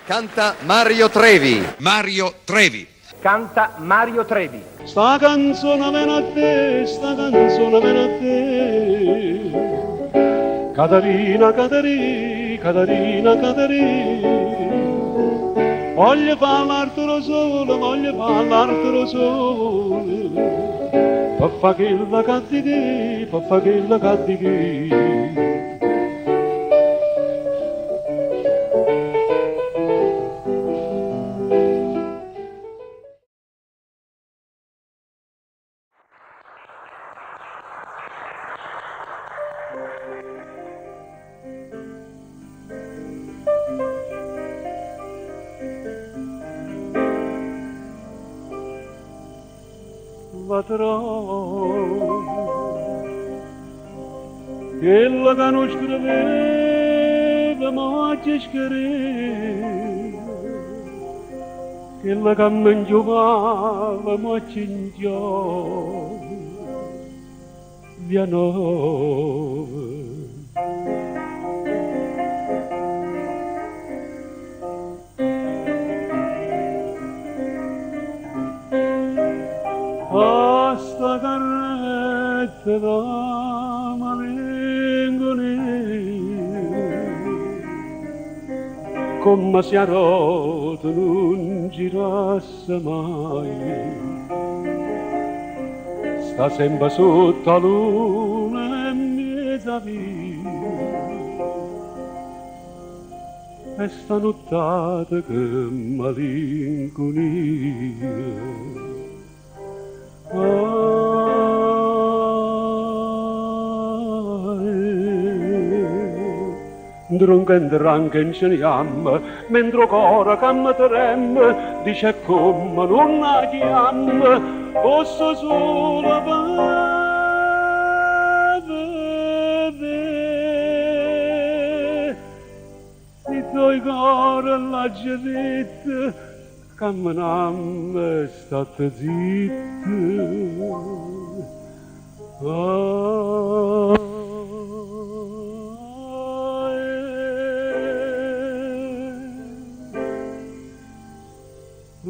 Canta Mario Trevi. Mario Trevi. Canta Mario Trevi. Sta canzone viene a te, sta canzone viene a te. Caterina, Caterina, Caterina, Caterina. Voglio parlartelo solo, voglio parlartelo solo. Per fare quella cattichi, per fare quella cattichi. Quella che non scriveva ma oggi scrive, quella che non giocava ma ci gioca, via nuova. Sta carretta da malinconia, come si arrota non girasse mai, sta sempre sotto la luna e mezza via, e sta nottata che malinconia. Drunken inceniam, mentre cora cammaterem, dice come non la chiam, posso solo vedere, si tuoi cora la geletta, camminam state zitte.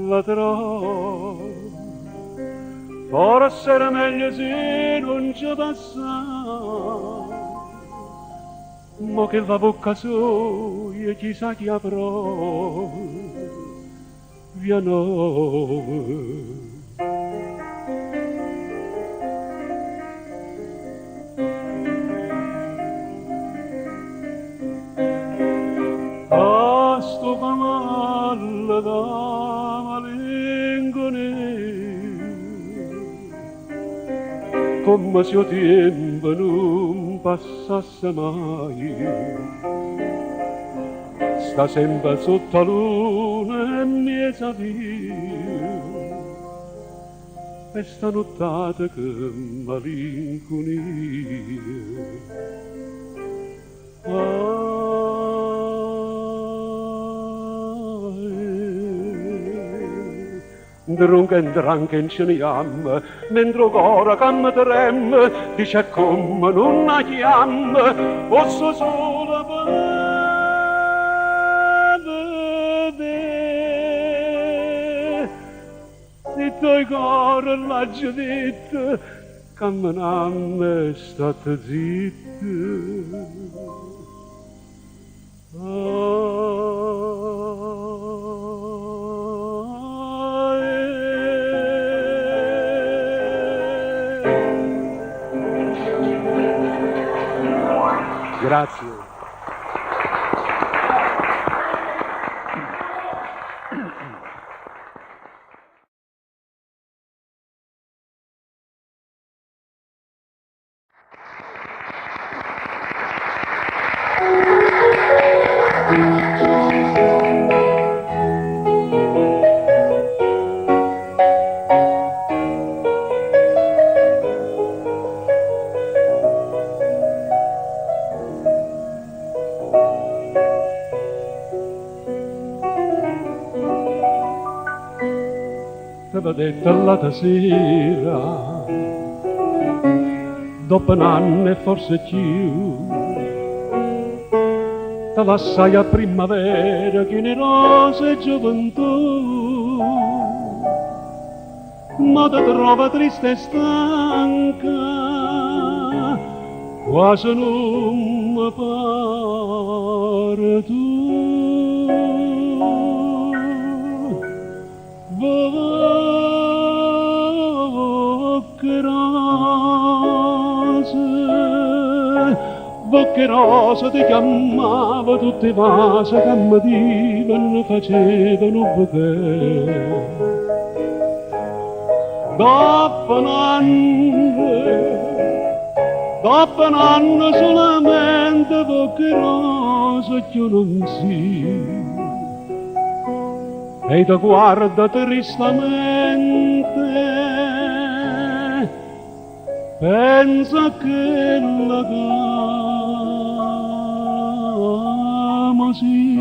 Ladrò, forse era meglio se non ci passava, ma che la bocca sua chissà chi avrò, via nuova. A sto cavallo da malinconia, come se il tempo non passasse mai, sta sempre sotto la luna e mezza via, e sta nottata che malinconia. Drunken ceniam, mentre cora cammaterem, dice come non la chiam, posso solo vedere, se tuoi cora l'ha già detto, camminam state zitte. Grazie. T'aveva detto l'altra sera, dopo un anno e forse più, Aspettava assai a primavera che ne rose gioventù, ma ti trova triste e stanca, quasi non mi pare tu. Bocche rose ti chiamava, tutte vase che mi divano, facevano bouquet. Dopo un anno solamente bocche rose che io non si. E ti guarda tristamente, pensa che la gama sì.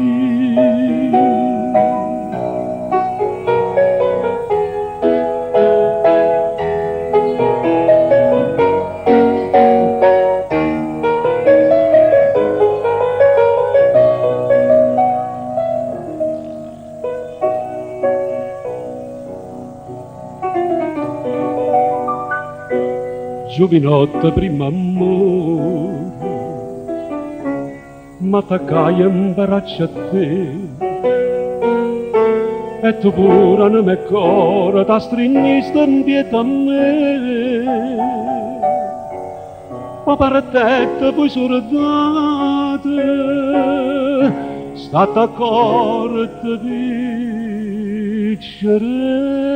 Giovinotta prima amore, ma t'accai in braccio a te, e tu pure non mi cuore, t'ha stringista in pietà a me. Ma per te poi sordate, state accorte piccere.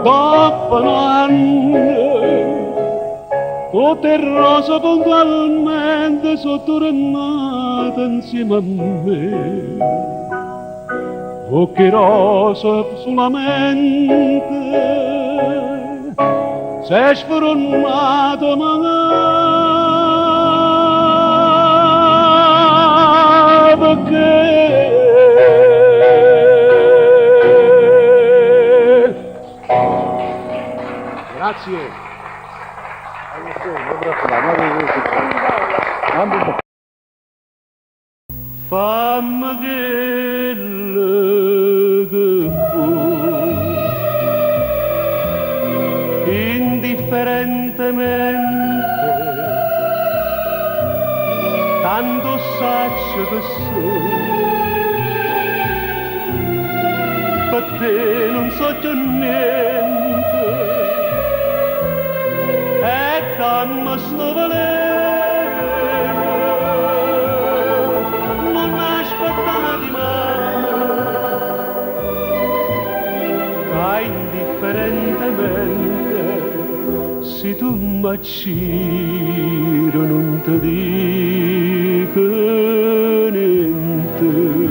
Dopo un anno, tutte rose puntualmente sottornate insieme a me. Occhi rose solamente, sei sfornato ma perché? Grazie. Fammi quello che vuoi, indifferentemente, tanto saccio che so, per te non so già niente. Dammi sto veleno, non aspettati mai, che indifferentemente, se tu m'acciro non ti dico niente.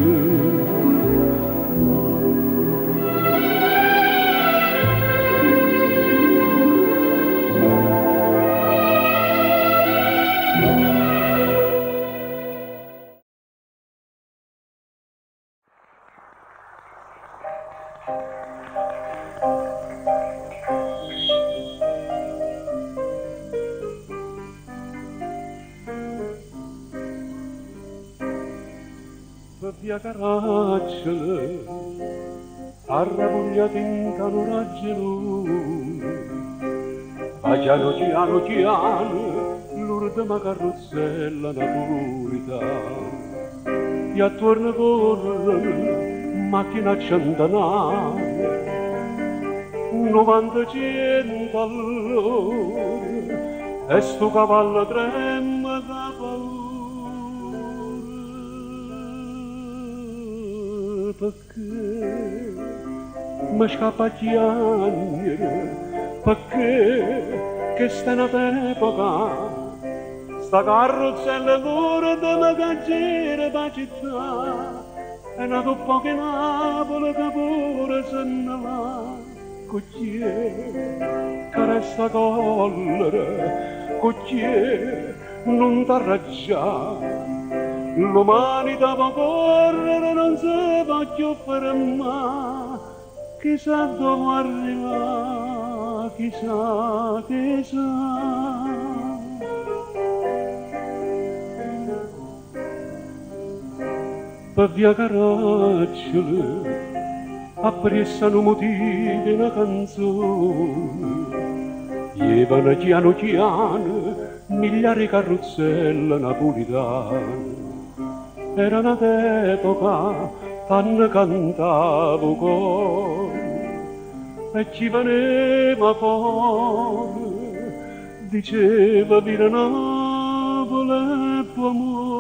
Via caracciole, arrabugliati in canuraggio, a piano piano, l'ultima carrozzella napolitana, e attorno corre, macchina centenale, 90 all'ora, e sto cavallo trema da paura. Perché mi scappa a chiamare, perché che sta in epoca, sta carrozzella pure da me cangiere da città, e una coppa che Napoli che pure se ne va, così che resta collera, così non t'arraggiare. L'umanità può correre, non si può più fermare, chissà dove arriva, chissà, chissà. Per via caracciole appressano motivi una canzone, llevano piano piano migliaia carrozzelle napolitane. Era un'epoca, tanne cantavo con, e ci veneva fuori, diceva vira Napoli e tuo amore.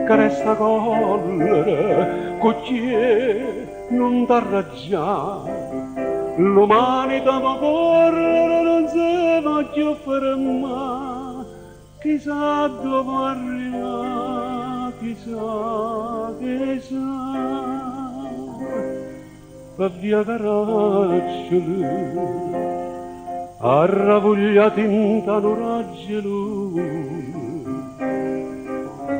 Che resta collera, cocchiere, non t'arraggiare. L'umanità può correre, non si può più fermare, chissà dove arriva, chissà, chissà. Per via caracciole, arravogliati in tano raggelo,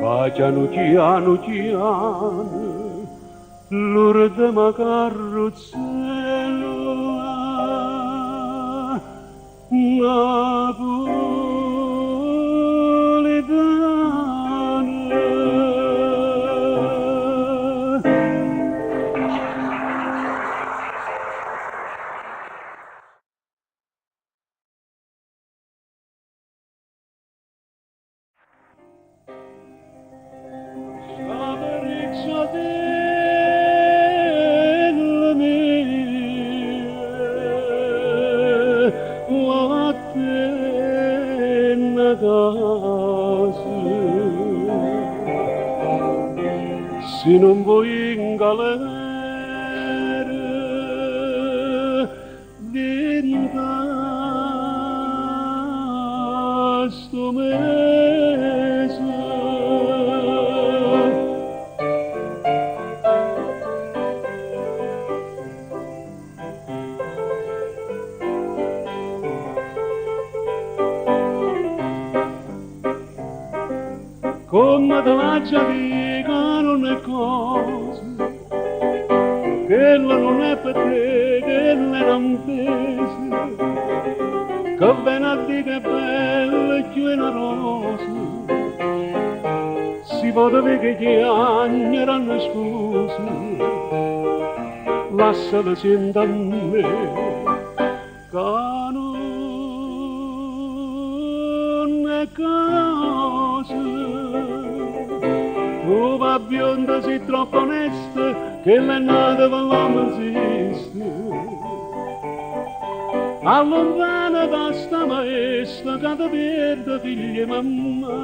baciano piano piano l'ordine carrozzella napoletana. Se non vuoi in galera vinta sto mese. Come te faccia dicono le cose, quella non è per te, quella è un'ampesa, che viene a dire che è bella e più è una rosa. Si può dire che gli anni erano scusi, lasciala sentire a me, che non è cosa. Tu va bionda sei troppo onesta, che l'è nata per l'uomo esiste. Allontana da sta maestra, che ti perde figli e mamma.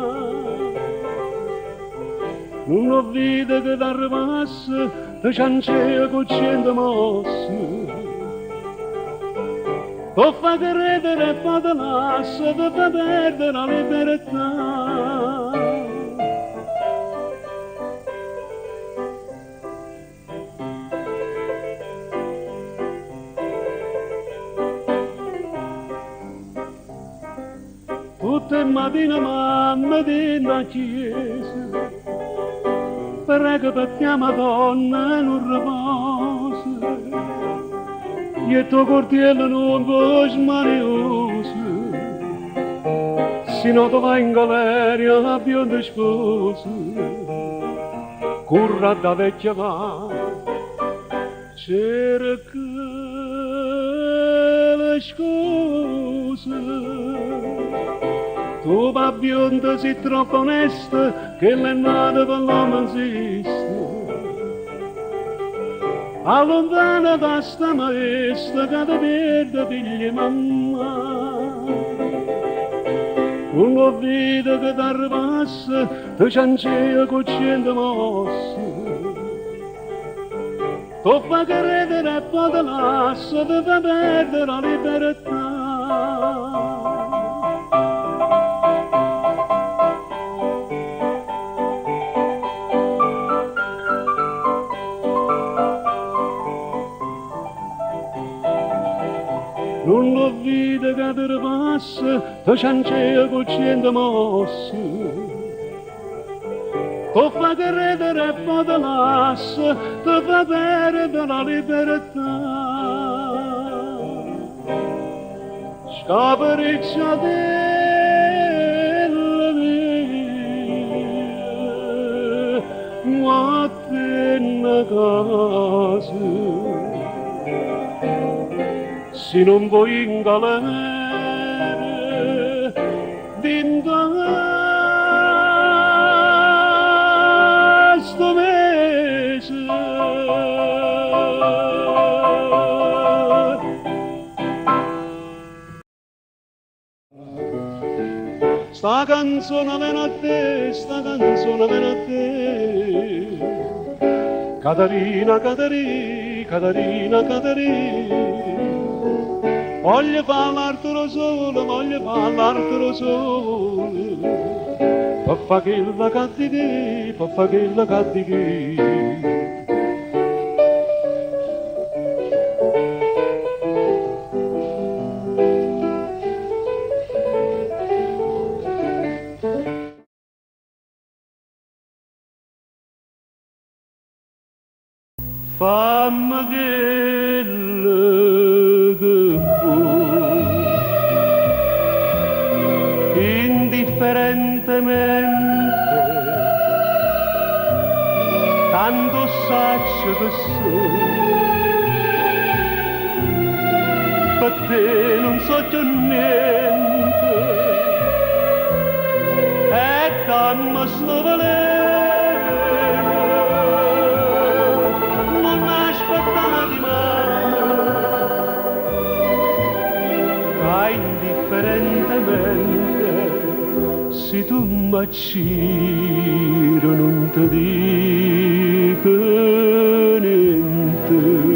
Non ho vita che ti arrivasse, ti ciancea con 100 mosse. Tu fa credere e poi ti lascia, ti fa perdere la libertà. Tutte le mattine mamma dentro chiesa, prega per te Madonna non riposa, e il tuo cortiello non può smaniosa, se no tu vai in galleria a bionda sposa, curra da vecchia va, cerca le scuse. Tu va bionda sei troppo onesta, che l'è nata per l'uomo esiste. Allontana da sta maestra, che ti perde figli e mamma. Non ho vita che ti arrivasse, ti ciancea con 100 mosse. tu fa credere e poi te lascio, ti fa perdere la libertà. Non lo vide che te passa, ti ciancea con 100 mosse. Tu fa credere e poi te lascia, ti fa perdere la libertà. Scapariccia della mia, ma te in casa. Se non vuoi in galera, d'inda sto mese. Sta canzone viene a te, sta canzone viene a te. Caterina, Caterina, Caterina, Caterina. Voglio parlartelo solo, voglio parlartelo solo. Per fare quella cattichè, per fare quella cattichè. Fammi quello che vuoi, indifferentemente, tanto saccio che sono, per te non so più niente, e dammi sto valere. Indifferentemente, se tu m'acciro non ti dico niente.